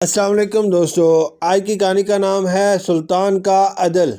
السلام علیکم دوستو، آج کی کہانی کا نام ہے سلطان کا عدل۔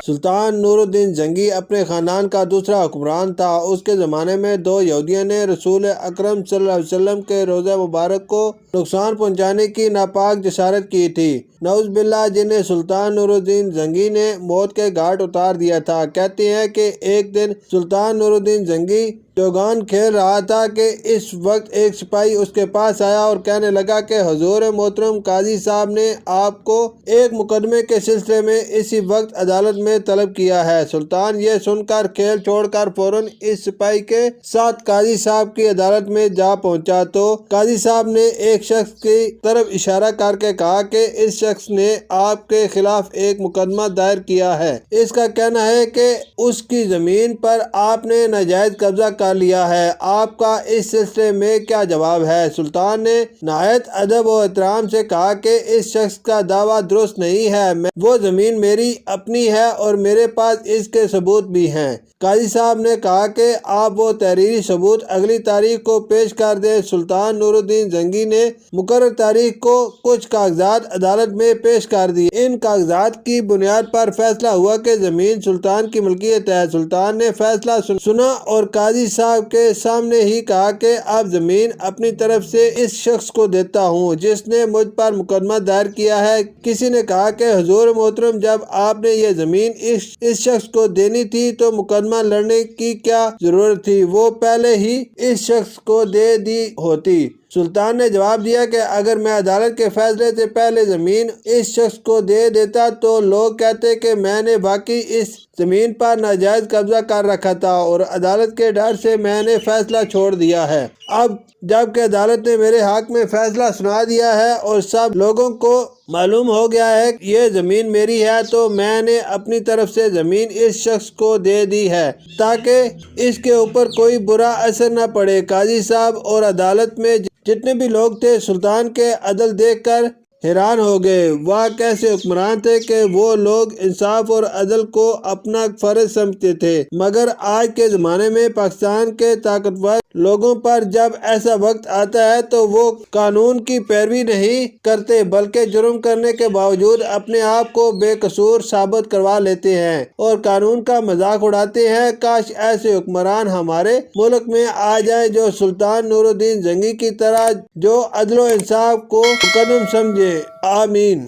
سلطان نور الدین زنگی اپنے خاندان کا دوسرا حکمران تھا۔ اس کے زمانے میں دو یہودیوں نے رسول اکرم صلی اللہ علیہ وسلم کے روضہ مبارک کو نقصان پہنچانے کی ناپاک جسارت کی تھی، نعوذ باللہ، جنہیں سلطان نور الدین زنگی نے موت کے گھاٹ اتار دیا تھا۔ کہتے ہیں کہ ایک دن سلطان نور الدین زنگی چوگان کھیل رہا تھا کہ اس وقت ایک سپاہی اس کے پاس آیا اور کہنے لگا کہ حضور محترم قاضی صاحب نے آپ کو ایک مقدمے کے سلسلے میں اسی وقت عدالت میں طلب کیا ہے۔ سلطان یہ سن کر کھیل چھوڑ کر فوراً اس سپاہی کے ساتھ قاضی صاحب کی عدالت میں جا پہنچا تو قاضی صاحب نے ایک شخص کی طرف اشارہ کر کے کہا کہ اس شخص نے آپ کے خلاف ایک مقدمہ دائر کیا ہے۔ اس کا کہنا ہے کہ اس کی زمین پر آپ نے ناجائز قبضہ کر لیا ہے۔ آپ کا اس سلسلے میں کیا جواب ہے؟ سلطان نے نہایت ادب و احترام سے کہا کہ اس شخص کا دعویٰ درست نہیں ہے، وہ زمین میری اپنی ہے اور میرے پاس اس کے ثبوت بھی ہیں۔ قاضی صاحب نے کہا کہ آپ وہ تحریری ثبوت اگلی تاریخ کو پیش کر دیں۔ سلطان نور الدین زنگی نے مقرر تاریخ کو کچھ کاغذات عدالت میں پیش کر دیے۔ ان کاغذات کی بنیاد پر فیصلہ ہوا کہ زمین سلطان کی ملکیت ہے۔ سلطان نے فیصلہ سنا اور قاضی صاحب کے سامنے ہی کہا کہ اب زمین اپنی طرف سے اس شخص کو دیتا ہوں جس نے مجھ پر مقدمہ دائر کیا ہے۔ کسی نے کہا کہ حضور محترم، جب آپ نے یہ زمین اس شخص کو دینی تھی تو مقدمہ لڑنے کی کیا ضرورت تھی؟ وہ پہلے ہی اس شخص کو دے دی ہوتی۔ سلطان نے جواب دیا کہ اگر میں عدالت کے فیصلے سے پہلے زمین اس شخص کو دے دیتا تو لوگ کہتے کہ میں نے باقی اس زمین پر ناجائز قبضہ کر رکھا تھا اور عدالت کے ڈر سے میں نے فیصلہ چھوڑ دیا ہے۔ اب جب کہ عدالت نے میرے حق میں فیصلہ سنا دیا ہے اور سب لوگوں کو معلوم ہو گیا ہے کہ یہ زمین میری ہے، تو میں نے اپنی طرف سے زمین اس شخص کو دے دی ہے تاکہ اس کے اوپر کوئی برا اثر نہ پڑے۔ قاضی صاحب اور عدالت میں جتنے بھی لوگ تھے سلطان کے عدل دیکھ کر حیران ہو گئے۔ وہ کیسے حکمران تھے کہ وہ لوگ انصاف اور عدل کو اپنا فرض سمجھتے تھے، مگر آج کے زمانے میں پاکستان کے طاقتور لوگوں پر جب ایسا وقت آتا ہے تو وہ قانون کی پیروی نہیں کرتے بلکہ جرم کرنے کے باوجود اپنے آپ کو بے قصور ثابت کروا لیتے ہیں اور قانون کا مذاق اڑاتے ہیں۔ کاش ایسے حکمران ہمارے ملک میں آ جائیں جو سلطان نور الدین زنگی کی طرح، جو عدل و انصاف کو مقدم سمجھے۔ آمین۔